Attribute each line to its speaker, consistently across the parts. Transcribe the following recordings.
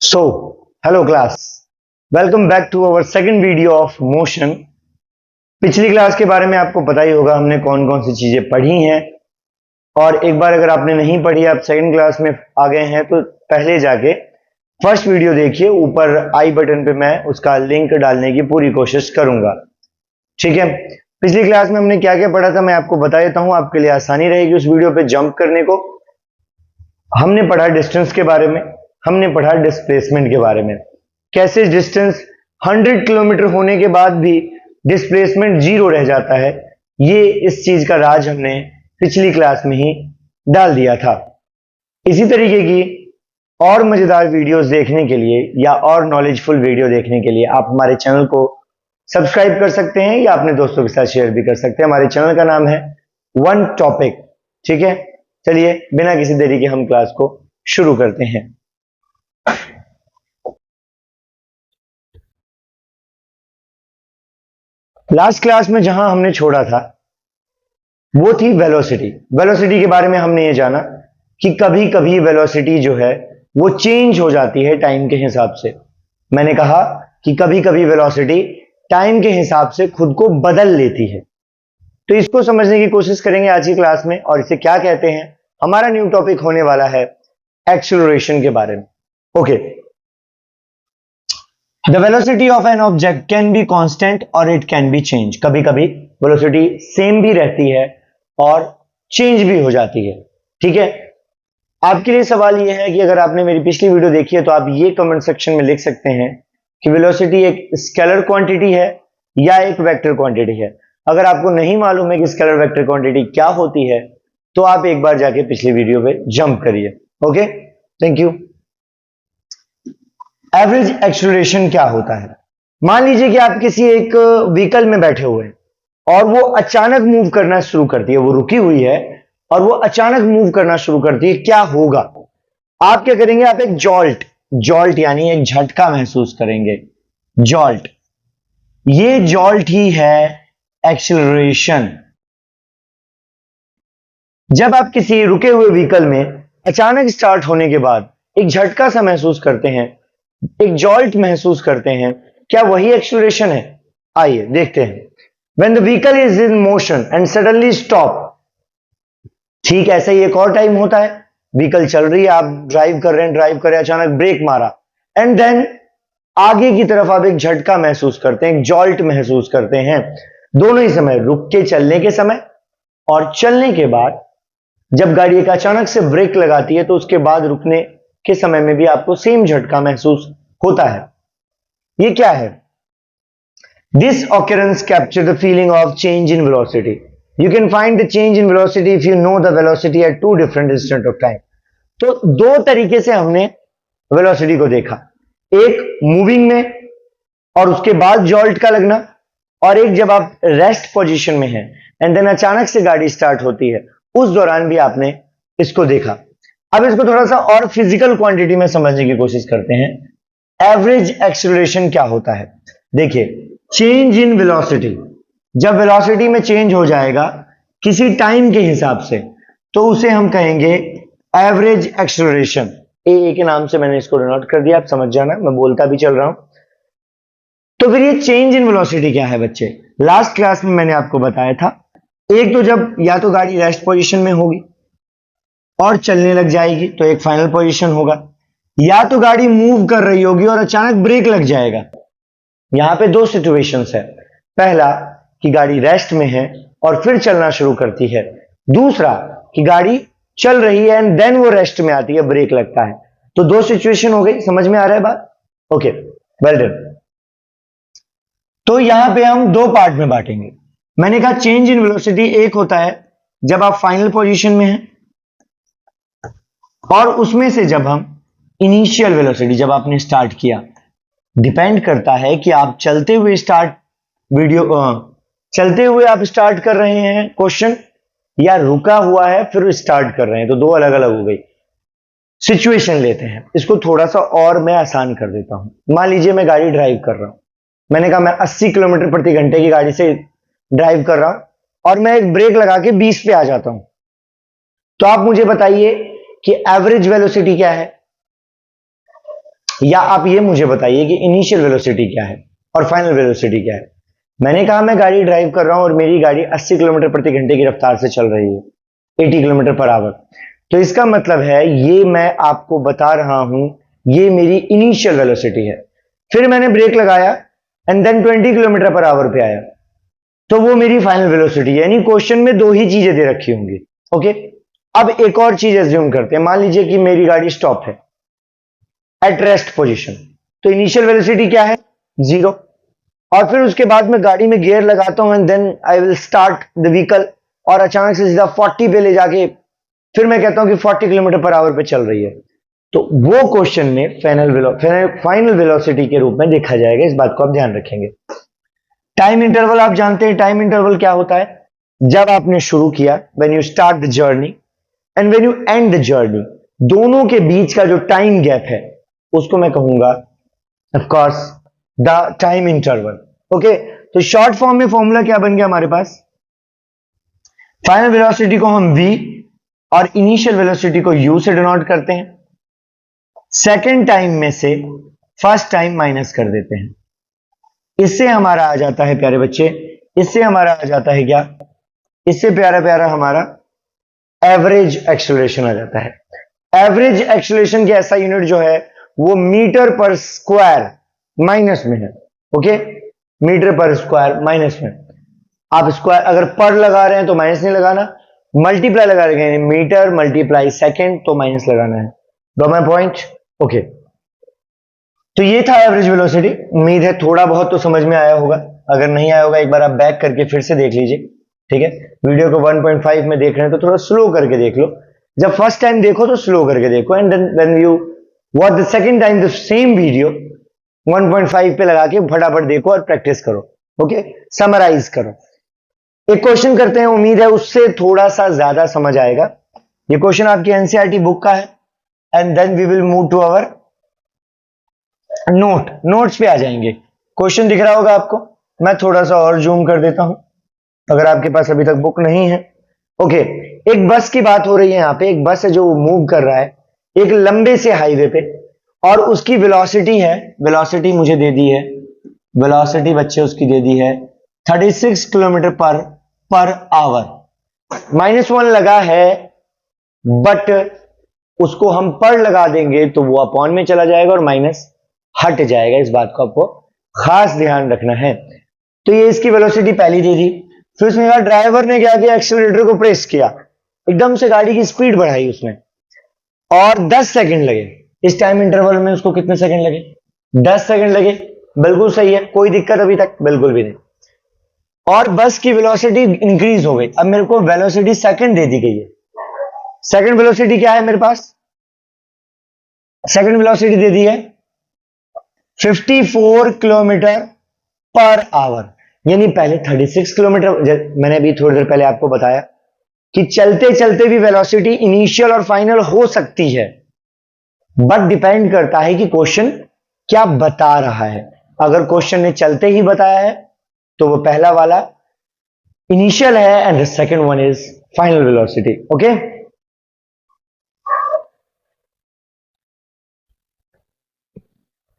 Speaker 1: So, hello class. Welcome back to our second video of motion. पिछली class के बारे में आपको पता ही होगा हमने कौन कौन सी चीजें पढ़ी हैं। और एक बार अगर आपने नहीं पढ़ी, आप सेकंड क्लास में आ गए हैं तो पहले जाके फर्स्ट वीडियो देखिए। ऊपर आई बटन पे मैं उसका लिंक डालने की पूरी कोशिश करूंगा। ठीक है, पिछली क्लास में हमने क्या क्या पढ़ा था मैं आपको बता देता हूं, आपके लिए आसानी रहेगी उस वीडियो पे जंप करने को। हमने पढ़ा डिस्टेंस के बारे में, हमने पढ़ा डिस्प्लेसमेंट के बारे में, कैसे डिस्टेंस 100 किलोमीटर होने के बाद भी डिस्प्लेसमेंट 0 रह जाता है। ये इस चीज का राज हमने पिछली क्लास में ही डाल दिया था। इसी तरीके की और मजेदार वीडियोस देखने के लिए या और नॉलेजफुल वीडियो देखने के लिए आप हमारे चैनल को सब्सक्राइब कर सकते हैं या अपने दोस्तों के साथ शेयर भी कर सकते हैं। हमारे चैनल का नाम है वन टॉपिक। ठीक है, चलिए बिना किसी देरी के हम क्लास को शुरू करते हैं। लास्ट क्लास में जहां हमने छोड़ा था वो थी वेलोसिटी। वेलोसिटी के बारे में हमने ये जाना कि कभी कभी वेलोसिटी जो है वो चेंज हो जाती है टाइम के हिसाब से। मैंने कहा कि कभी कभी वेलोसिटी टाइम के हिसाब से खुद को बदल लेती है। तो इसको समझने की कोशिश करेंगे आज की क्लास में, और इसे क्या कहते हैं। हमारा न्यू टॉपिक होने वाला है एक्सेलरेशन के बारे में। Okay, the velocity of an object can be constant और इट कैन बी चेंज। कभी कभी वेलोसिटी सेम भी रहती है और चेंज भी हो जाती है। ठीक है, आपके लिए सवाल यह है कि अगर आपने मेरी पिछली वीडियो देखी है तो आप ये कमेंट सेक्शन में लिख सकते हैं कि वेलोसिटी एक स्केलर क्वांटिटी है या एक वेक्टर क्वांटिटी है। अगर आपको नहीं मालूम है कि स्केलर वेक्टर क्वांटिटी क्या होती है तो आप एक बार जाके पिछली वीडियो पे जंप करिए। Okay, thank you. Average acceleration क्या होता है? मान लीजिए कि आप किसी एक व्हीकल में बैठे हुए हैं और वो अचानक मूव करना शुरू करती है। वो रुकी हुई है और वो अचानक मूव करना शुरू करती है। क्या होगा? आप क्या करेंगे? आप एक जॉल्ट यानी एक झटका महसूस करेंगे। जॉल्ट, ये जॉल्ट ही है एक्सेलरेशन। जब आप किसी रुके हुए व्हीकल में अचानक स्टार्ट होने के बाद एक झटका सा महसूस करते हैं, एक जॉल्ट महसूस करते हैं, क्या वही एक्सेलरेशन है? आइए देखते हैं। When the vehicle is in motion and suddenly stop, ठीक ऐसा ही एक और टाइम होता है। व्हीकल चल रही है, आप ड्राइव कर रहे हैं, अचानक ब्रेक मारा एंड देन आगे की तरफ आप एक झटका महसूस करते हैं, एक जॉल्ट महसूस करते हैं। दोनों ही समय, रुक के चलने के समय और चलने के बाद जब गाड़ी एक अचानक से ब्रेक लगाती है तो उसके बाद रुकने के समय में भी आपको सेम झटका महसूस होता है। ये क्या है? This occurrence captures the feeling of change in velocity. You can find the change in velocity if you know the velocity at two different instants of time. तो दो तरीके से हमने वेलोसिटी को देखा, एक मूविंग में और उसके बाद जॉल्ट का लगना, और एक जब आप रेस्ट पोजीशन में हैं एंड देन अचानक से गाड़ी स्टार्ट होती है, उस दौरान भी आपने इसको देखा। अब इसको थोड़ा सा और फिजिकल क्वांटिटी में समझने की कोशिश करते हैं। एवरेज एक्सेलरेशन क्या होता है? देखिए, चेंज इन वेलोसिटी, जब वेलोसिटी में चेंज हो जाएगा किसी टाइम के हिसाब से तो उसे हम कहेंगे एवरेज एक्सेलरेशन। ए के नाम से मैंने इसको डिनोट कर दिया, आप समझ जाना, मैं बोलता भी चल रहा हूं। तो फिर ये चेंज इन वेलोसिटी क्या है बच्चे? लास्ट क्लास में मैंने आपको बताया था, एक तो जब या तो गाड़ी रेस्ट पोजीशन में होगी और चलने लग जाएगी तो एक फाइनल पोजीशन होगा, या तो गाड़ी मूव कर रही होगी और अचानक ब्रेक लग जाएगा। यहां पे दो सिचुएशंस है, पहला कि गाड़ी रेस्ट में है और फिर चलना शुरू करती है, दूसरा कि गाड़ी चल रही है एंड देन वो रेस्ट में आती है, ब्रेक लगता है। तो दो सिचुएशन हो गई, समझ में आ रहा है बात? Okay, well done. तो यहां पे हम दो पार्ट में बांटेंगे। मैंने कहा चेंज इन वेलोसिटी एक होता है जब आप फाइनल पोजीशन में हैं, और उसमें से जब हम इनिशियल वेलोसिटी, जब आपने स्टार्ट किया, डिपेंड करता है कि आप चलते हुए आप स्टार्ट कर रहे हैं क्वेश्चन या रुका हुआ है फिर स्टार्ट कर रहे हैं। तो दो अलग अलग हो गई सिचुएशन। लेते हैं इसको थोड़ा सा और मैं आसान कर देता हूं। मान लीजिए मैं गाड़ी ड्राइव कर रहा हूं, मैंने कहा मैं 80 किलोमीटर प्रति घंटे की गाड़ी से ड्राइव कर रहा हूं और मैं एक ब्रेक लगा के 20 पे आ जाता हूं। तो आप मुझे बताइए कि एवरेज वेलोसिटी क्या है? या आप ये मुझे बताइए कि इनिशियल वेलोसिटी क्या है और फाइनल वेलोसिटी क्या है। मैंने कहा मैं गाड़ी ड्राइव कर रहा हूं और मेरी गाड़ी 80 किलोमीटर प्रति घंटे की रफ्तार से चल रही है, 80 किलोमीटर पर आवर। तो इसका मतलब है ये मैं आपको बता रहा हूं, ये मेरी इनिशियल वेलोसिटी है। फिर मैंने ब्रेक लगाया and then 20 kilometre per hour पे आया, तो वो मेरी फाइनल वेलोसिटी है। यानी क्वेश्चन में दो ही चीजें दे रखी होंगी। ओके, अब एक और चीज एज्यूम करते हैं। मान लीजिए कि मेरी गाड़ी स्टॉप है एट रेस्ट पोजीशन, तो इनिशियल वेलोसिटी क्या है? 0। और फिर उसके बाद मैं गाड़ी में गियर लगाता हूं and then I will start the vehicle, और अचानक से सीधा 40 पे ले जाके फिर मैं कहता हूं कि 40 किलोमीटर पर आवर पे चल रही है, तो वो क्वेश्चन में फाइनल वेलोसिटी के रूप में देखा जाएगा। इस बात को आप ध्यान रखेंगे। टाइम इंटरवल आप जानते हैं, टाइम इंटरवल क्या होता है? जब आपने शुरू किया, when you start the journey and when you and the journey, दोनों के बीच का जो टाइम गैप है उसको मैं कहूंगा of course the time interval. Okay, तो शॉर्ट फॉर्म में फॉर्मूला क्या बन गया हमारे पास? फाइनल वेलोसिटी को हम v और इनिशियल वेलोसिटी को u से डिनोट करते हैं। सेकेंड टाइम में से फर्स्ट टाइम माइनस कर देते हैं। इससे हमारा आ जाता है प्यारे बच्चे, इससे हमारा आ जाता है क्या? इससे प्यारा प्यारा हमारा एवरेज एक्सेलरेशन आ जाता है। एवरेज एक्सेलरेशन की ऐसा यूनिट जो है वो मीटर पर स्क्वायर माइनस में है। ओके, मीटर पर स्क्वायर माइनस में। आप स्क्वायर अगर पर लगा रहे हैं तो माइनस नहीं लगाना, मल्टीप्लाई लगा रहे हैं मीटर मल्टीप्लाई सेकेंड तो माइनस लगाना है। Got my point? ओके, तो ये था एवरेज वेलोसिटी। उम्मीद है थोड़ा बहुत तो समझ में आया होगा। अगर नहीं आया होगा एक बार आप बैक करके फिर से देख लीजिए। ठीक है, वीडियो को 1.5 में देख रहे हैं तो थोड़ा स्लो करके देख लो। जब फर्स्ट टाइम देखो तो स्लो करके देखो and then when you watch the second time the same video 1.5 पे लगा के फटाफट देखो और प्रैक्टिस करो। ओके, समराइज करो। एक क्वेश्चन करते हैं, उम्मीद है उससे थोड़ा सा ज्यादा समझ आएगा। ये क्वेश्चन आपकी एनसीईआरटी बुक का है and then we will move to our notes पे आ जाएंगे। क्वेश्चन दिख रहा होगा आपको, मैं थोड़ा सा और जूम कर देता हूं अगर आपके पास अभी तक बुक नहीं है। ओके, एक बस की बात हो रही है। यहां पे एक बस है जो मूव कर रहा है एक लंबे से हाईवे पे, और उसकी वेलोसिटी है, वेलोसिटी मुझे दे दी है, वेलोसिटी बच्चे उसकी दे दी है 36 किलोमीटर पर आवर। -1 लगा है बट उसको हम पर लगा देंगे तो वो अपॉन में चला जाएगा और माइनस हट जाएगा। इस बात को आपको खास ध्यान रखना है। तो ये इसकी वेलोसिटी पहली दे दी। फिर उसने कहा ड्राइवर ने क्या किया, एक्सीलरेटर को प्रेस किया, एकदम से गाड़ी की स्पीड बढ़ाई उसने, और 10 सेकंड लगे। इस टाइम इंटरवल में उसको कितने सेकंड लगे? 10 सेकंड लगे। बिल्कुल सही है, कोई दिक्कत अभी तक बिल्कुल भी नहीं। और बस की वेलोसिटी इंक्रीज हो गई। अब मेरे को वेलोसिटी सेकंड दे दी गई है। सेकंड वेलोसिटी क्या है मेरे पास? सेकंड वेलोसिटी दे दी है 54 किलोमीटर पर आवर। यानी पहले 36 किलोमीटर, मैंने अभी थोड़ी देर पहले आपको बताया कि चलते चलते भी वेलोसिटी इनिशियल और फाइनल हो सकती है, बट डिपेंड करता है कि क्वेश्चन क्या बता रहा है। अगर क्वेश्चन ने चलते ही बताया है तो वो पहला वाला इनिशियल है and the second one is final velocity. Okay,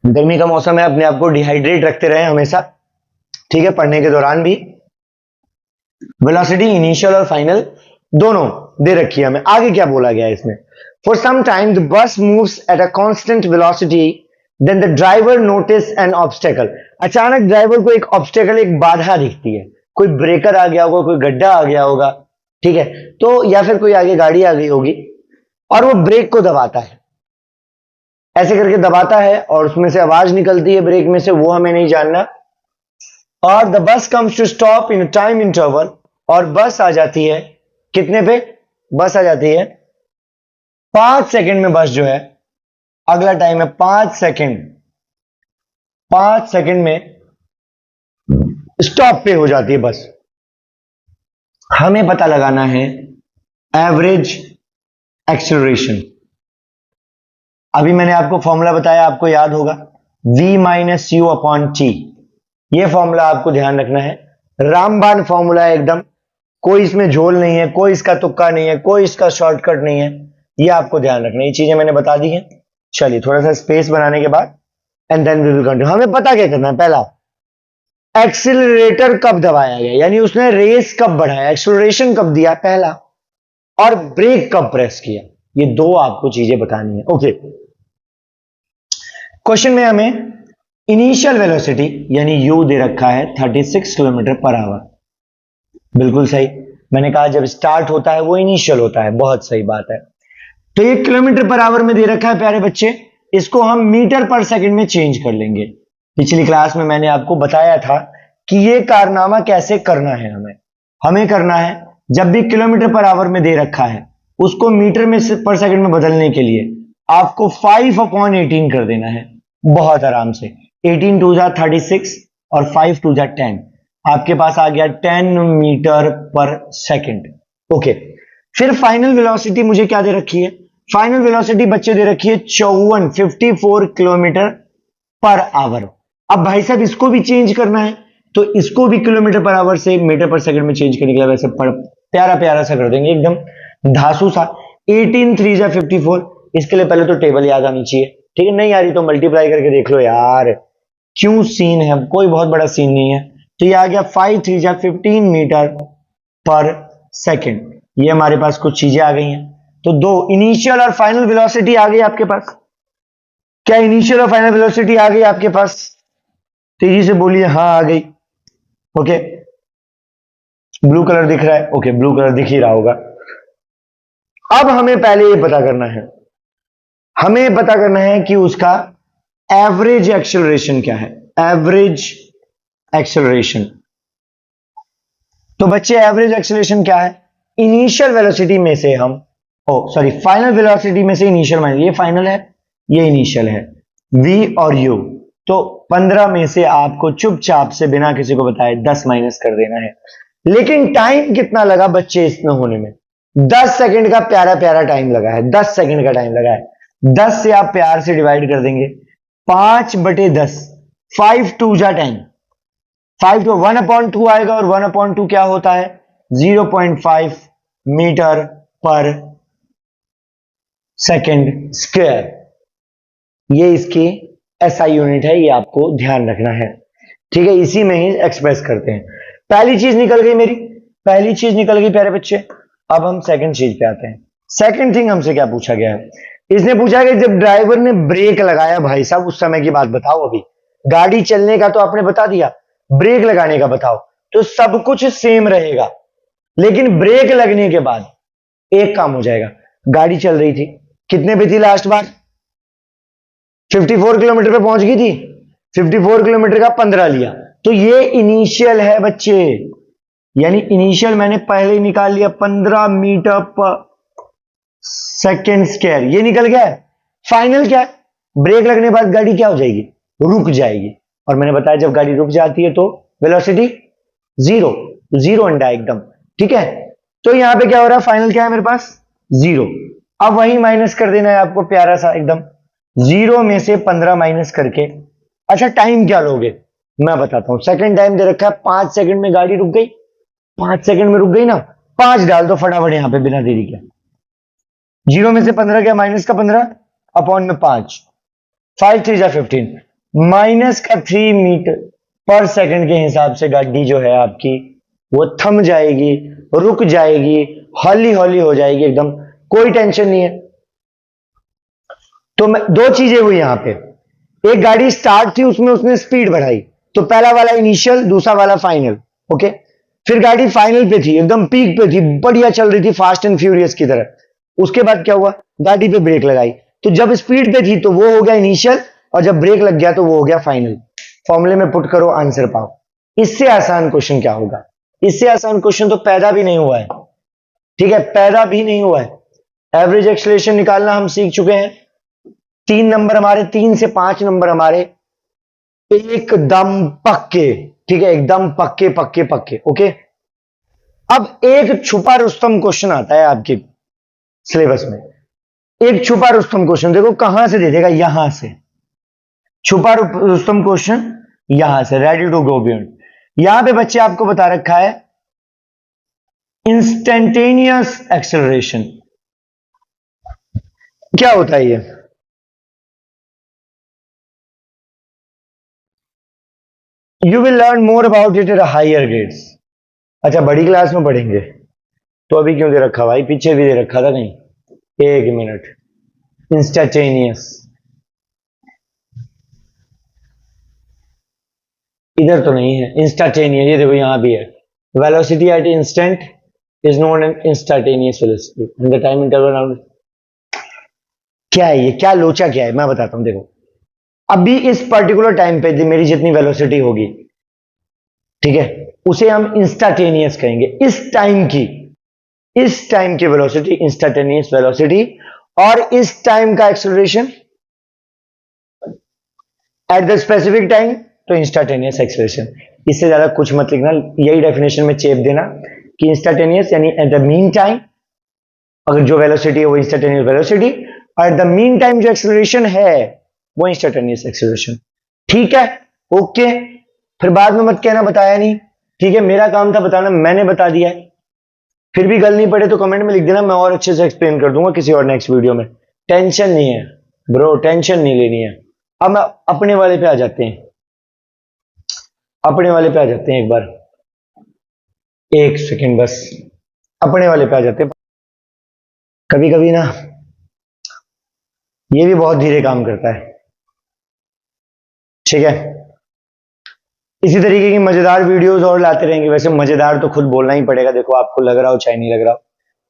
Speaker 1: गर्मी का मौसम है, अपने आप को डिहाइड्रेट रखते रहे हमेशा। ठीक है, पढ़ने के दौरान भी वेलोसिटी इनिशियल और फाइनल दोनों दे रखी है हमें। आगे क्या बोला गया है इसमें? For some time the bus moves at a constant velocity then the driver notice an obstacle. अचानक ड्राइवर को एक ऑब्स्टेकल, एक बाधा दिखती है, कोई ब्रेकर आ गया होगा, कोई गड्ढा आ गया होगा, ठीक है, तो या फिर कोई आगे गाड़ी आ गई होगी और वो ब्रेक को दबाता है, ऐसे करके दबाता है और उसमें से आवाज निकलती है ब्रेक में से, वो हमें नहीं जानना। और the bus comes to stop in time interval, और बस आ जाती है कितने पे? बस आ जाती है 5 सेकंड में। बस जो है अगला टाइम है 5 सेकंड, 5 सेकंड में स्टॉप पे हो जाती है बस। हमें पता लगाना है एवरेज एक्सेलरेशन। अभी मैंने आपको फॉर्मूला बताया, आपको याद होगा, v minus you upon T. ये फॉर्मूला आपको ध्यान रखना है, रामबाण फॉर्मूला है एकदम, कोई इसमें झोल नहीं है, कोई इसका तुक्का नहीं है, कोई इसका शॉर्टकट नहीं है। ये आपको ध्यान रखना है, ये चीजें मैंने बता दी हैं। चलिए थोड़ा सा स्पेस बनाने के बाद and then we will continue. हमें पता क्या करना है, पहला एक्सीलरेटर कब दबाया गया, यानी उसने रेस कब बढ़ाया, एक्सीलरेशन कब दिया पहला, और ब्रेक कब प्रेस किया, ये दो आपको चीजें बतानी है। ओके, क्वेश्चन में हमें इनिशियल वेलोसिटी यानी यू दे रखा है 36 किलोमीटर पर आवर। बिल्कुल सही, मैंने कहा जब स्टार्ट होता है वो इनिशियल होता है, बहुत सही बात है। तो 1 किलोमीटर पर आवर में दे रखा है प्यारे बच्चे, इसको हम मीटर पर सेकंड में चेंज कर लेंगे। पिछली क्लास में मैंने आपको बताया था कि ये कारनामा कैसे करना है। हमें करना है, जब भी किलोमीटर पर आवर में दे रखा है उसको मीटर में पर सेकंड में बदलने के लिए आपको 5/18 कर देना है, बहुत आराम से। 18 टू जा 36 और 5 टू जा 10, आपके पास आ गया 10 मीटर पर सेकंड। ओके, फिर फाइनल वेलोसिटी मुझे क्या दे रखी है, फाइनल वेलोसिटी बच्चे दे रखी है 54 किलोमीटर पर आवर। अब भाई साहब इसको भी चेंज करना है, तो इसको भी किलोमीटर पर आवर से मीटर पर सेकंड में चेंज करने के लिए वैसे प्यारा प्यारा सा कर देंगे, एकदम धासु सा। 18 3 जा 54, इसके लिए पहले तो टेबल याद आनी चाहिए, ठीक है, नहीं आ रही तो मल्टीप्लाई करके देख लो यार, क्यों सीन है, कोई बहुत बड़ा सीन नहीं है। तो ये आ गया 5 3 जा 15 मीटर पर सेकंड। ये हमारे पास कुछ चीजें आ गई हैं, तो दो इनिशियल और फाइनल वेलोसिटी आ गई आपके पास। क्या इनिशियल और फाइनल वेलोसिटी आ गई आपके पास? तेजी से बोलिए, हाँ आ गई। ओके, ब्लू कलर दिख रहा है, ओके ब्लू कलर दिख ही रहा होगा। अब हमें पहले ये पता करना है, हमें पता करना है कि उसका एवरेज एक्सेलरेशन क्या है, एवरेज एक्सेलरेशन। तो बच्चे एवरेज एक्सेलरेशन क्या है, इनिशियल वेलोसिटी में से हम फाइनल वेलोसिटी में से इनिशियल माइनस, ये फाइनल है ये इनिशियल है, v और u, तो 15 में से आपको चुपचाप से बिना किसी को बताए 10 माइनस कर देना है। लेकिन टाइम कितना लगा बच्चे इसमें होने में, 10 सेकंड का प्यारा प्यारा टाइम लगा है, 10 सेकंड का टाइम लगा है। 10 से आप प्यार से डिवाइड कर देंगे, 5/10, 5 2 जा 10, 5 तो 1/2 आएगा, और 1/2 क्या होता है, 0.5 मीटर पर सेकंड स्क्वायर। ये इसकी एसआई यूनिट है, ये आपको ध्यान रखना है, ठीक है, इसी में ही एक्सप्रेस करते हैं। पहली चीज निकल गई मेरी, पहली चीज निकल गई प्यारे बच्चे। अब हम सेकंड चीज पे आते हैं। सेकंड थिंग हमसे क्या पूछा गया है, इसने पूछा कि जब ड्राइवर ने ब्रेक लगाया, भाई साहब उस समय की बात बताओ, अभी गाड़ी चलने का तो आपने बता दिया, ब्रेक लगाने का बताओ। तो सब कुछ सेम रहेगा, लेकिन ब्रेक लगने के बाद एक काम हो जाएगा। गाड़ी चल रही थी, कितने पे थी लास्ट बार, 54 किलोमीटर पे पहुंच गई थी, 54 किलोमीटर का 15 लिया, तो ये इनिशियल है बच्चे, यानी इनिशियल मैंने पहले ही निकाल लिया 15 मीटर पर सेकेंड स्क्वायर, ये निकल गया है। फाइनल क्या है, ब्रेक लगने के बाद गाड़ी क्या हो जाएगी, रुक जाएगी, और मैंने बताया जब गाड़ी रुक जाती है तो वेलोसिटी जीरो, जीरो अंडा एकदम, ठीक है। तो यहां पे क्या हो रहा है, फाइनल क्या है मेरे पास, जीरो। अब वही माइनस कर देना है आपको प्यारा सा एकदम, 0 में से 15 माइनस करके। अच्छा टाइम क्या लोगे, मैं बताता हूं। सेकंड टाइम दे रखा है 5 सेकंड में गाड़ी रुक गई, 5 सेकंड में रुक गई ना, 5 डाल दो फटाफट यहां पे बिना देरी के। 0 में से 15 क्या, माइनस का 15 अपॉन में 5, 5 3 जा 15, माइनस का 3 मीटर पर सेकंड के हिसाब से गाड़ी जो है आपकी वो थम जाएगी, रुक जाएगी, हौली हौली हो जाएगी एकदम, कोई टेंशन नहीं है। तो दो चीजें हुई यहां पे, एक गाड़ी स्टार्ट थी उसमें उसने स्पीड बढ़ाई, तो पहला वाला इनिशियल, दूसरा वाला फाइनल, ओके। फिर गाड़ी फाइनल पे थी, एकदम पीक पे थी, बढ़िया चल रही थी फास्ट एंड फ्यूरियस की तरह। उसके बाद क्या हुआ, गाड़ी पे ब्रेक लगाई, तो जब स्पीड पे थी तो वो हो गया इनिशियल, और जब ब्रेक लग गया तो वो हो गया फाइनल। फॉर्मूले में पुट करो, आंसर पाओ। इससे आसान क्वेश्चन क्या होगा, इससे आसान क्वेश्चन तो पैदा भी नहीं हुआ है, ठीक है, पैदा भी नहीं हुआ है। एवरेज एक्सेलरेशन निकालना हम सीख चुके हैं, 3 नंबर हमारे, 3 से 5 नंबर हमारे एकदम पक्के, ठीक है, एकदम पक्के पक्के पक्के, ओके। अब एक छुपा रुस्तम क्वेश्चन आता है आपके सिलेबस में, एक छुपा रुस्तम क्वेश्चन, देखो कहां से दे देगा, यहां से छुपा रुस्तम क्वेश्चन, यहां से रेडी टू गो बियॉन्ड। यहां पे बच्चे आपको बता रखा है इंस्टेंटेनियस एक्सेलरेशन क्या होता है, ये you will learn more about it at higher grades. अच्छा, बड़ी क्लास में पढ़ेंगे। तो अभी क्यों दे रखा भाई, पीछे भी दे रखा था कहीं। एक मिनट, इंस्टेंटेनियस, इधर तो नहीं है इंस्टेंटेनियस, ये देखो यहां भी है। Velocity at instant is known as instantaneous velocity and the time interval. क्या है ये, क्या लोचा क्या है, मैं बताता हूं। देखो अभी इस पर्टिकुलर टाइम पे मेरी जितनी वेलोसिटी होगी, ठीक है, उसे हम इंस्टेंटेनियस कहेंगे। इस टाइम की वेलोसिटी इंस्टेंटेनियस वेलोसिटी, और इस टाइम का acceleration at the specific time तो इंस्टेंटेनियस एक्सेलरेशन। इससे ज्यादा कुछ मत लिखना, यही डेफिनेशन में चेप देना कि इंस्टेंटेनियस यानी एट द मीन टाइम, अगर जो वेलोसिटी है वो इंस्टेंटेनियस वेलोसिटी, और एट द मीन टाइम जो एक्सेलरेशन है वो इंस्टेंटेनियस एक्सेलरेशन। ठीक है, ओके। फिर बाद में मत कहना बताया नहीं, ठीक है, मेरा काम था बताना, मैंने बता दिया है। फिर भी गल नहीं पड़े तो कमेंट में लिख देना, मैं और अच्छे से एक्सप्लेन कर दूंगा किसी और नेक्स्ट वीडियो में। टेंशन नहीं है ब्रो, टेंशन नहीं लेनी है। अब अपने वाले पे आ जाते हैं, अपने वाले पे आ जाते हैं। एक बार एक सेकंड बस, अपने वाले पे आ जाते हैं। कभी कभी ना ये भी बहुत धीरे काम करता है, ठीक है। इसी तरीके की मजेदार वीडियोस और लाते रहेंगे। वैसे मजेदार तो खुद बोलना ही पड़ेगा, देखो आपको लग रहा हो चाहे नहीं लग रहा हो,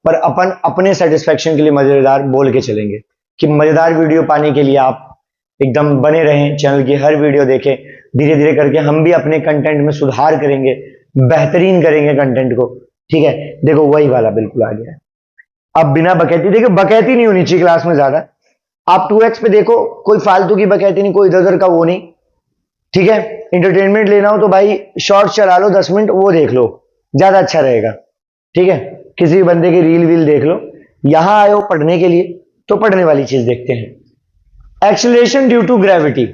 Speaker 1: पर अपन अपने सेटिस्फेक्शन के लिए मजेदार बोल के चलेंगे कि मजेदार वीडियो पाने के लिए आप एकदम बने रहें, चैनल की हर वीडियो देखें। धीरे धीरे करके हम भी अपने कंटेंट में सुधार करेंगे, बेहतरीन करेंगे कंटेंट को, ठीक है। देखो वही वाला बिल्कुल आ गया है। अब बिना बकैती, देखो बकैती नहीं होनी चाहिए क्लास में ज्यादा। आप 2x पे देखो, कोई फालतू की बकैती नहीं, कोई इधर उधर का वो नहीं, ठीक है। इंटरटेनमेंट लेना हो तो भाई शॉर्ट चला लो 10 मिनट, वो देख लो, ज्यादा अच्छा रहेगा, ठीक है। किसी बंदे की रील वील देख लो। यहां आए हो पढ़ने के लिए तो पढ़ने वाली चीज देखते हैं। Acceleration due to gravity,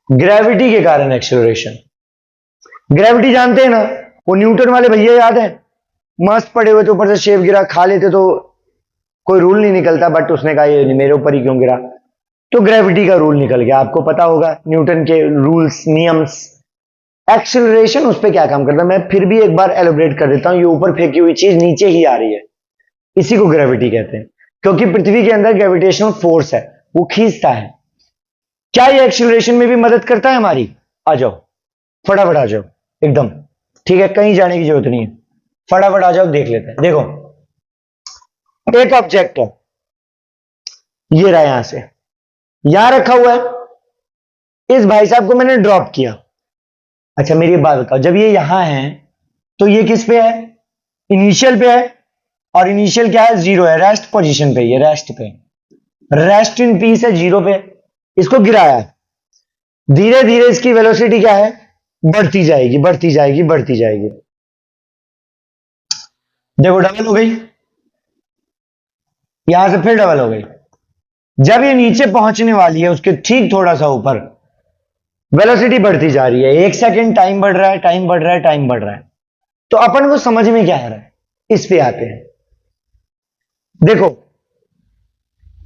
Speaker 1: gravity के कारण एक्सेलरेशन। ग्रेविटी जानते हैं ना, वो न्यूटन वाले भैया याद है, मस्त पड़े हुए थे, ऊपर से शेप गिरा, खा लेते तो कोई रूल नहीं निकलता, बट उसने कहा ये मेरे ऊपर ही क्यों गिरा, तो ग्रेविटी का रूल निकल गया। आपको पता होगा न्यूटन के रूल्स, नियम्स। एक्सेलरेशन उस पर क्या काम करता है, मैं फिर भी एक बार एलोबरेट कर देता हूं। ये ऊपर फेंकी हुई चीज नीचे ही आ रही है, इसी को ग्रेविटी कहते हैं, क्योंकि पृथ्वी के अंदर ग्रेविटेशनल फोर्स है, वो खींचता है। क्या ये एक्सेलरेशन में भी मदद करता है हमारी? आ जाओ, फटाफट आ जाओ एकदम, ठीक है, कहीं जाने की जरूरत नहीं है, फटाफट आ जाओ, देख लेते हैं। देखो एक ऑब्जेक्ट है, ये रहा, यहां से यहां रखा हुआ है, इस भाई साहब को मैंने ड्रॉप किया। अच्छा मेरी बात बताओ, जब ये यहां है तो ये किस पे है? इनिशियल पे है, और इनिशियल क्या है? जीरो है, रेस्ट पोजीशन पे, ये रेस्ट पे, रेस्ट इन पीस है, जीरो पे। इसको गिराया, धीरे धीरे इसकी वेलोसिटी क्या है? बढ़ती जाएगी, बढ़ती जाएगी, बढ़ती जाएगी। देखो डबल हो गई, यहां से फिर डबल हो गई। जब ये नीचे पहुंचने वाली है, उसके ठीक थोड़ा सा ऊपर वेलोसिटी बढ़ती जा रही है। 1 सेकंड टाइम बढ़ रहा है, टाइम बढ़ रहा है, टाइम बढ़ रहा है। तो अपन को समझ में क्या आ रहा है, इस पे आते हैं। देखो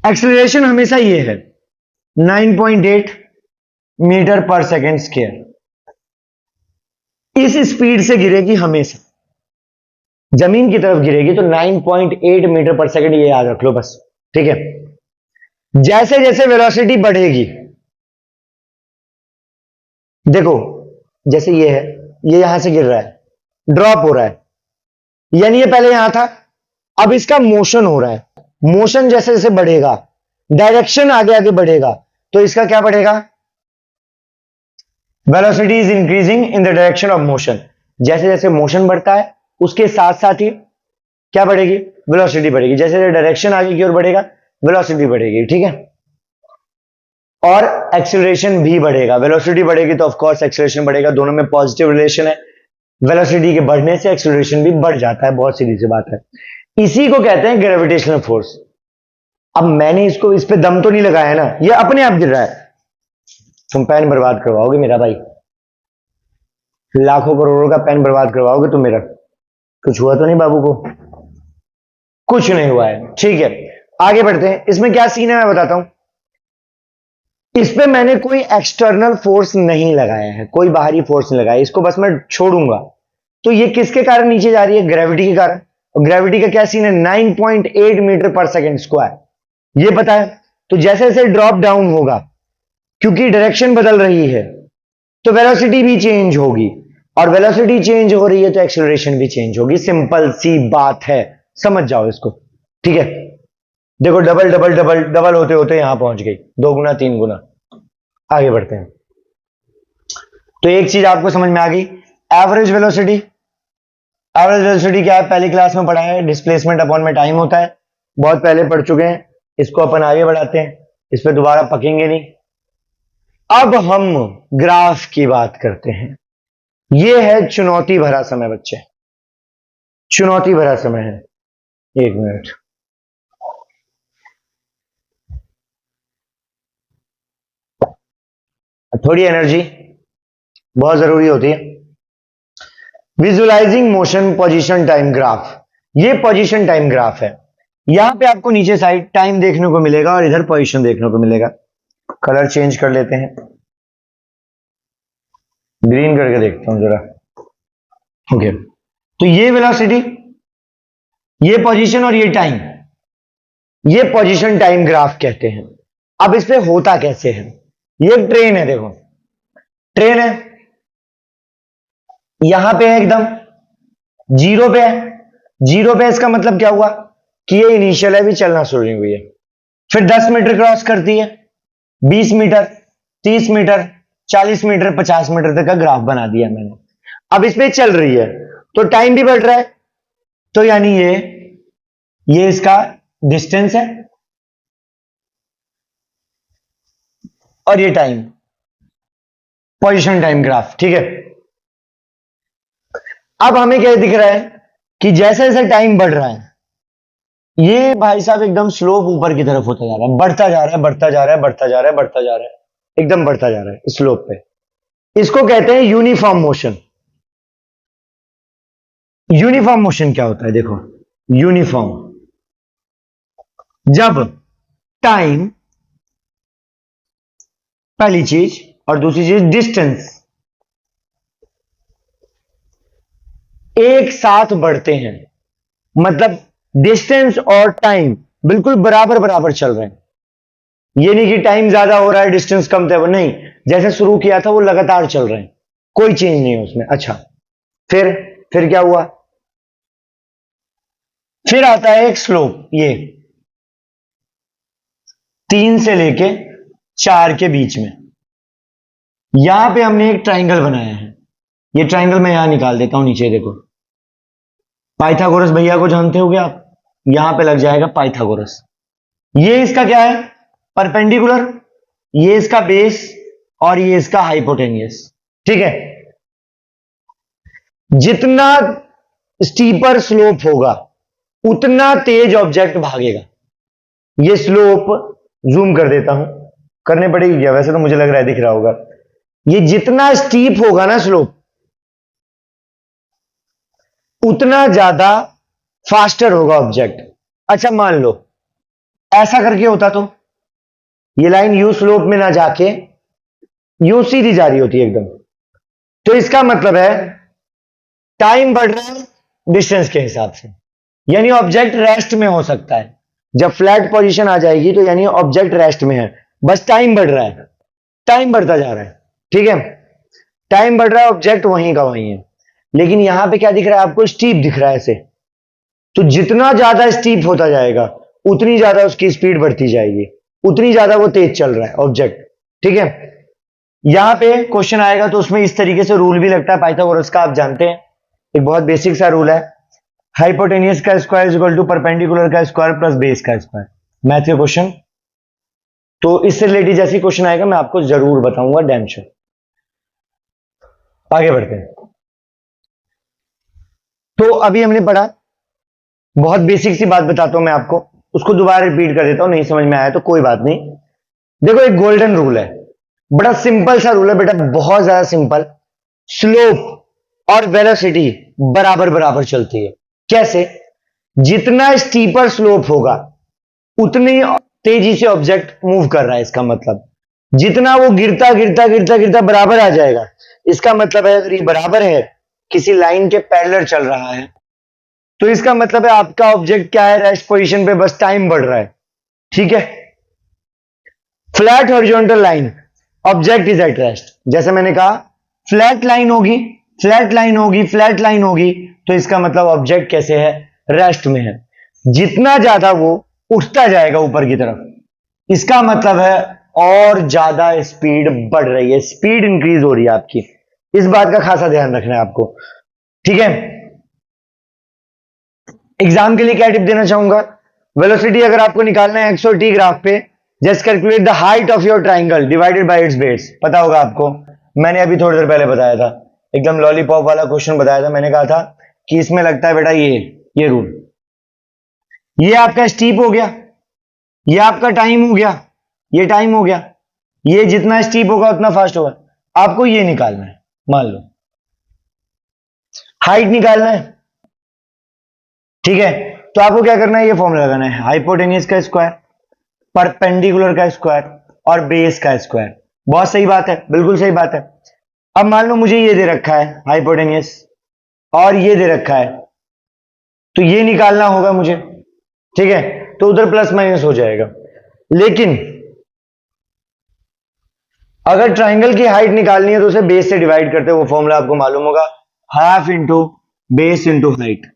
Speaker 1: एक्सेलरेशन हमेशा ये है 9.8 मीटर पर सेकेंड स्क्वायर, इस स्पीड से गिरेगी हमेशा, जमीन की तरफ गिरेगी तो 9.8 मीटर पर सेकेंड, ये याद रख लो बस, ठीक है। जैसे जैसे वेलोसिटी बढ़ेगी, देखो जैसे ये है, ये यहां से गिर रहा है, ड्रॉप हो रहा है, यानी ये पहले यहां था, अब इसका मोशन हो रहा है। मोशन जैसे जैसे बढ़ेगा, डायरेक्शन आगे आगे बढ़ेगा, तो इसका क्या बढ़ेगा? Velocity is increasing in the direction of motion. जैसे जैसे मोशन बढ़ता है, उसके साथ साथ ही क्या बढ़ेगी? वेलोसिटी बढ़ेगी। जैसे जैसे डायरेक्शन आगे की ओर बढ़ेगा, वेलोसिटी बढ़ेगी, ठीक है। और एक्सेलरेशन भी बढ़ेगा, वेलोसिटी बढ़ेगी तो ऑफ कोर्स एक्सेलरेशन बढ़ेगा, दोनों में पॉजिटिव रिलेशन है। वेलोसिटी के बढ़ने से एक्सेलरेशन भी बढ़ जाता है, बहुत सीधी सी बात है। इसी को कहते हैं ग्रेविटेशनल फोर्स। अब मैंने इसको, इस पे दम तो नहीं लगाया ना, ये अपने आप गिर रहा है। तुम पेन बर्बाद करवाओगे मेरा भाई, लाखों करोड़ों का पेन बर्बाद करवाओगे तुम मेरा। कुछ हुआ तो नहीं बाबू को? कुछ नहीं हुआ है, ठीक है। आगे बढ़ते हैं, इसमें क्या सीन है मैं बताता हूं। इस पे मैंने कोई एक्सटर्नल फोर्स नहीं लगाया है, कोई बाहरी फोर्स नहीं लगाया, इसको बस मैं छोड़ूंगा। तो ये किसके कारण नीचे जा रही है? ग्रेविटी के कारण। और ग्रेविटी का क्या सीन है? 9.8 मीटर पर सेकेंड स्क्वायर, ये पता है। तो जैसे जैसे ड्रॉप डाउन होगा, क्योंकि डायरेक्शन बदल रही है, तो वेलोसिटी भी चेंज होगी, और वेलोसिटी चेंज हो रही है तो एक्सेलरेशन भी चेंज होगी। सिंपल सी बात है, समझ जाओ इसको। ठीक है, देखो डबल डबल डबल डबल होते होते यहां पहुंच गई, 2 गुना 3 गुना। आगे बढ़ते हैं। तो एक चीज आपको समझ में आ गई, एवरेज वेलोसिटी। एवरेज वेलोसिटी क्या है? पहली क्लास में पढ़ा है, डिस्प्लेसमेंट अपॉन में टाइम होता है, बहुत पहले पढ़ चुके हैं। इसको अपन आगे बढ़ाते हैं, इस पर दोबारा पकेंगे नहीं। अब हम ग्राफ की बात करते हैं। यह है चुनौती भरा समय बच्चे, चुनौती भरा समय है। एक मिनट, थोड़ी एनर्जी बहुत जरूरी होती है। Visualising motion position time graph, ये पोजीशन टाइम ग्राफ है। यहां पे आपको नीचे साइड टाइम देखने को मिलेगा और इधर पोजीशन देखने को मिलेगा। कलर चेंज कर लेते हैं, ग्रीन करके देखता हूं जरा। ओके, तो ये वेलोसिटी, ये पोजीशन और ये टाइम, ये पोजीशन टाइम ग्राफ कहते हैं। अब इस पे होता कैसे है? ये एक ट्रेन है, देखो ट्रेन है, यहां पे है एकदम जीरो पे है। जीरो पे इसका मतलब क्या हुआ कि ये इनिशियल है, भी चलना शुरू नहीं हुई है। फिर 10 मीटर क्रॉस करती है, 20 मीटर, 30 मीटर, 40 मीटर, 50 मीटर तक का ग्राफ बना दिया मैंने। अब इस पे चल रही है तो टाइम भी बढ़ रहा है, तो यानी ये इसका डिस्टेंस है और ये टाइम, पोजीशन टाइम ग्राफ। ठीक है, अब हमें क्या दिख रहा है कि जैसे जैसे टाइम बढ़ रहा है, ये भाई साहब एकदम स्लोप ऊपर की तरफ होता जा रहा है, बढ़ता जा रहा है, बढ़ता जा रहा है, बढ़ता जा रहा है, बढ़ता जा रहा है, एकदम बढ़ता जा रहा है स्लोप पे। इसको कहते हैं यूनिफॉर्म मोशन। यूनिफॉर्म मोशन क्या होता है? देखो, यूनिफॉर्म, जब टाइम, पहली चीज, और दूसरी चीज डिस्टेंस, एक साथ बढ़ते हैं। मतलब डिस्टेंस और टाइम बिल्कुल बराबर बराबर चल रहे हैं। ये नहीं कि टाइम ज्यादा हो रहा है डिस्टेंस कम था, नहीं, जैसे शुरू किया था वो लगातार चल रहे हैं, कोई चेंज नहीं है उसमें। अच्छा, फिर क्या हुआ? फिर आता है एक स्लोप, ये 3 से लेके 4 के बीच में। यहां पे हमने एक ट्राइंगल बनाया है, ये ट्राइंगल मैं यहां निकाल देता हूं, नीचे देखो, पाइथागोरस भैया को जानते हो क्या आप? यहां पे लग जाएगा पाइथागोरस। ये इसका क्या है? परपेंडिकुलर, ये इसका बेस और ये इसका हाइपोटेनियस। ठीक है, जितना स्टीपर स्लोप होगा उतना तेज ऑब्जेक्ट भागेगा। ये स्लोप जूम कर देता हूं, करने पड़ेगी क्या? वैसे तो मुझे लग रहा है दिख रहा होगा। ये जितना स्टीप होगा ना स्लोप, उतना ज्यादा फास्टर होगा ऑब्जेक्ट। अच्छा, मान लो ऐसा करके होता तो ये लाइन यू स्लोप में ना जाके यू सीधी जा रही होती है एकदम। तो इसका मतलब है टाइम बढ़ रहा है डिस्टेंस के हिसाब से, यानी ऑब्जेक्ट रेस्ट में हो सकता है। जब फ्लैट पोजीशन आ जाएगी तो यानी ऑब्जेक्ट रेस्ट में है, बस टाइम बढ़ रहा है, टाइम बढ़ता जा रहा है। ठीक है, टाइम बढ़ रहा है, ऑब्जेक्ट वहीं का वहीं है। लेकिन यहां पे क्या दिख रहा है आपको? स्टीप दिख रहा है ऐसे। तो जितना ज्यादा स्टीप होता जाएगा उतनी ज्यादा उसकी स्पीड बढ़ती जाएगी, उतनी ज्यादा वो तेज चल रहा है ऑब्जेक्ट। ठीक है, यहां पे क्वेश्चन आएगा तो उसमें इस तरीके से रूल भी लगता है पाइथागोरस का, आप जानते हैं, एक बहुत बेसिक सा रूल है, हाइपोटेनियस का square is equal to perpendicular का स्क्वायर प्लस बेस का स्क्वायर। मैथ के क्वेश्चन, तो इससे रिलेटेड जैसे क्वेश्चन आएगा मैं आपको जरूर बताऊंगा, डैम श्योर। आगे बढ़ते हैं। तो अभी हमने पढ़ा, बहुत बेसिक सी बात बताता हूं मैं आपको, उसको दोबारा रिपीट कर देता हूं, नहीं समझ में आया तो कोई बात नहीं। देखो, एक गोल्डन रूल है, बड़ा सिंपल सा रूल है बेटा, बहुत ज्यादा सिंपल। स्लोप और वेलोसिटी बराबर बराबर चलती है। कैसे? जितना स्टीपर स्लोप होगा उतनी तेजी से ऑब्जेक्ट मूव कर रहा है, इसका मतलब जितना वो गिरता गिरता गिरता गिरता बराबर आ जाएगा, इसका मतलब है अगर ये बराबर है, किसी लाइन के पैरेलल चल रहा है, तो इसका मतलब है आपका ऑब्जेक्ट क्या है, रेस्ट पोजीशन पे, बस टाइम बढ़ रहा है। ठीक है, flat horizontal line, object is at rest. जैसे मैंने कहा फ्लैट लाइन होगी, फ्लैट लाइन होगी, फ्लैट लाइन होगी, तो इसका मतलब ऑब्जेक्ट कैसे है, रेस्ट में है। जितना ज्यादा वो उठता जाएगा ऊपर की तरफ, इसका मतलब है और ज्यादा स्पीड बढ़ रही है, स्पीड इंक्रीज हो रही है आपकी। इस बात का खासा ध्यान रखना है आपको। ठीक है, एग्जाम के लिए क्या टिप देना चाहूंगा, वेलोसिटी अगर आपको निकालना है एक्स और टी ग्राफ पे, just calculate the height of your triangle divided by it's base. पता होगा आपको, मैंने अभी थोड़ी देर पहले बताया था, एकदम लॉलीपॉप वाला क्वेश्चन बताया था। मैंने कहा था कि इसमें लगता है बेटा ये रूल, ये आपका स्टीप हो गया, ये आपका टाइम हो गया, ये टाइम हो गया, ये जितना स्टीप होगा उतना फास्ट होगा। आपको ये निकालना है, मान लो हाइट निकालना है। ठीक है, तो आपको क्या करना है, ये फॉर्मूला लगाना है, हाइपोटेनियस का स्क्वायर, परपेंडिकुलर का स्क्वायर और बेस का स्क्वायर। बहुत सही बात है, बिल्कुल सही बात है। अब मान लो मुझे ये दे रखा है हाइपोटेनियस और ये दे रखा है, तो ये निकालना होगा मुझे। ठीक है, तो उधर प्लस माइनस हो जाएगा। लेकिन अगर ट्राइंगल की हाइट निकालनी है तो उसे बेस से डिवाइड करते हैं, वो फॉर्मूला आपको मालूम होगा, half into base into height,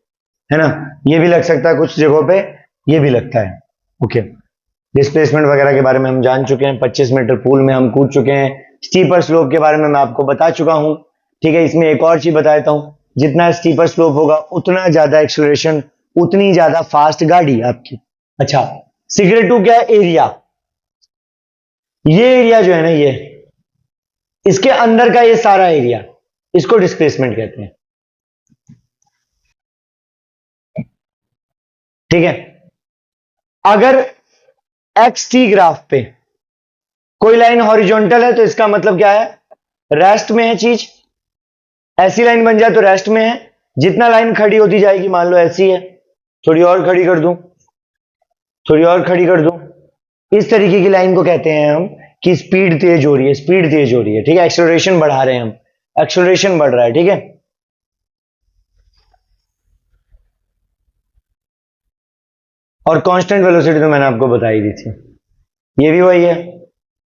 Speaker 1: है ना। ये भी लग सकता है कुछ जगहों पे, ये भी लगता है। ओके, डिस्प्लेसमेंट वगैरह के बारे में हम जान चुके हैं, 25 मीटर पूल में हम कूद चुके हैं, स्टीपर स्लोप के बारे में मैं आपको बता चुका हूं। ठीक है, इसमें एक और चीज बता देता हूं, जितना स्टीपर स्लोप होगा उतना ज्यादा एक्सीलरेशन, उतनी ज्यादा फास्ट गाड़ी आपकी। अच्छा, सीक्रेट टू क्या है, एरिया। ये एरिया जो है ना, ये इसके अंदर का ये सारा एरिया, इसको डिस्प्लेसमेंट कहते हैं। ठीक है, अगर एक्स टी ग्राफ पे कोई लाइन हॉरिजॉन्टल है तो इसका मतलब क्या है, रेस्ट में है चीज। ऐसी लाइन बन जाए तो रेस्ट में है। जितना लाइन खड़ी होती जाएगी, मान लो ऐसी है, थोड़ी और खड़ी कर दूं, थोड़ी और खड़ी कर दूं, इस तरीके की लाइन को कहते हैं हम कि स्पीड तेज हो रही है, स्पीड तेज हो रही है। ठीक है, एक्सेलरेशन बढ़ा रहे हैं हम, एक्सेलरेशन बढ़ रहा है। ठीक है, और कांस्टेंट वेलोसिटी तो मैंने आपको बताई दी थी, ये भी वही है।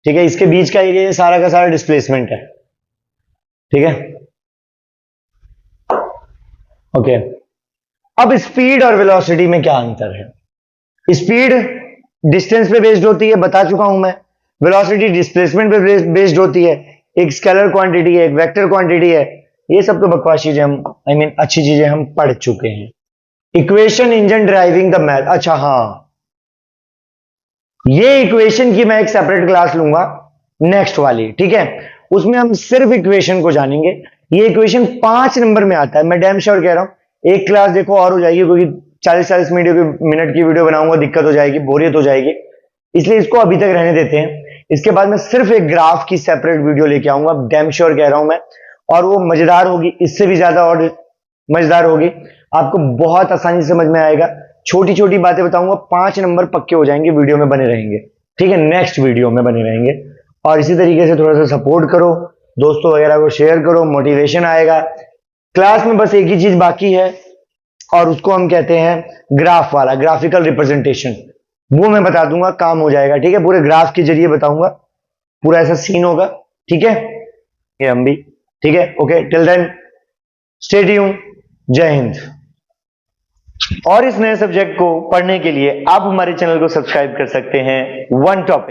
Speaker 1: ठीक है, इसके बीच का एरिया सारा का सारा डिस्प्लेसमेंट है। ठीक है, ओके। अब स्पीड और वेलोसिटी में क्या अंतर है, स्पीड डिस्टेंस पे बेस्ड होती है, बता चुका हूं मैं। वेलोसिटी डिस्प्लेसमेंट पे बेस्ड होती है, एक स्केलर क्वांटिटी है, एक वेक्टर क्वांटिटी है। ये सब तो बकवास चीजें हम, अच्छी चीजें हम पढ़ चुके हैं। Equation engine driving the math, अच्छा हाँ, ये इक्वेशन की मैं एक सेपरेट क्लास लूंगा नेक्स्ट वाली। ठीक है, उसमें हम सिर्फ इक्वेशन को जानेंगे। ये इक्वेशन 5 नंबर में आता है, मैं डैम श्योर कह रहा हूं। एक क्लास देखो और हो जाएगी, क्योंकि 40-40 मिनट की वीडियो बनाऊंगा, दिक्कत हो जाएगी, बोरियत हो जाएगी, इसलिए इसको अभी तक रहने देते हैं। इसके बाद मैं सिर्फ एक ग्राफ की सेपरेट वीडियो लेके आऊंगा, डैम श्योर कह रहा हूं मैं, और वो मजेदार होगी, इससे भी ज्यादा और मजेदार होगी, आपको बहुत आसानी से समझ में आएगा। छोटी छोटी बातें बताऊंगा, 5 नंबर पक्के हो जाएंगे, वीडियो में बने रहेंगे। ठीक है, नेक्स्ट वीडियो में बने रहेंगे। और इसी तरीके से थोड़ा सा सपोर्ट करो, दोस्तों वगैरह को शेयर करो, मोटिवेशन आएगा। क्लास में बस एक ही चीज बाकी है, और उसको हम कहते हैं ग्राफ वाला, ग्राफिकल रिप्रेजेंटेशन। वो मैं बता दूंगा, काम हो जाएगा। ठीक है, पूरे ग्राफ के जरिए बताऊंगा, पूरा ऐसा सीन होगा। ठीक है, ये हम भी, ठीक है, okay, till then stay tuned, जय हिंद। और इस नए सब्जेक्ट को पढ़ने के लिए आप हमारे चैनल को सब्सक्राइब कर सकते हैं, वन टॉपिक।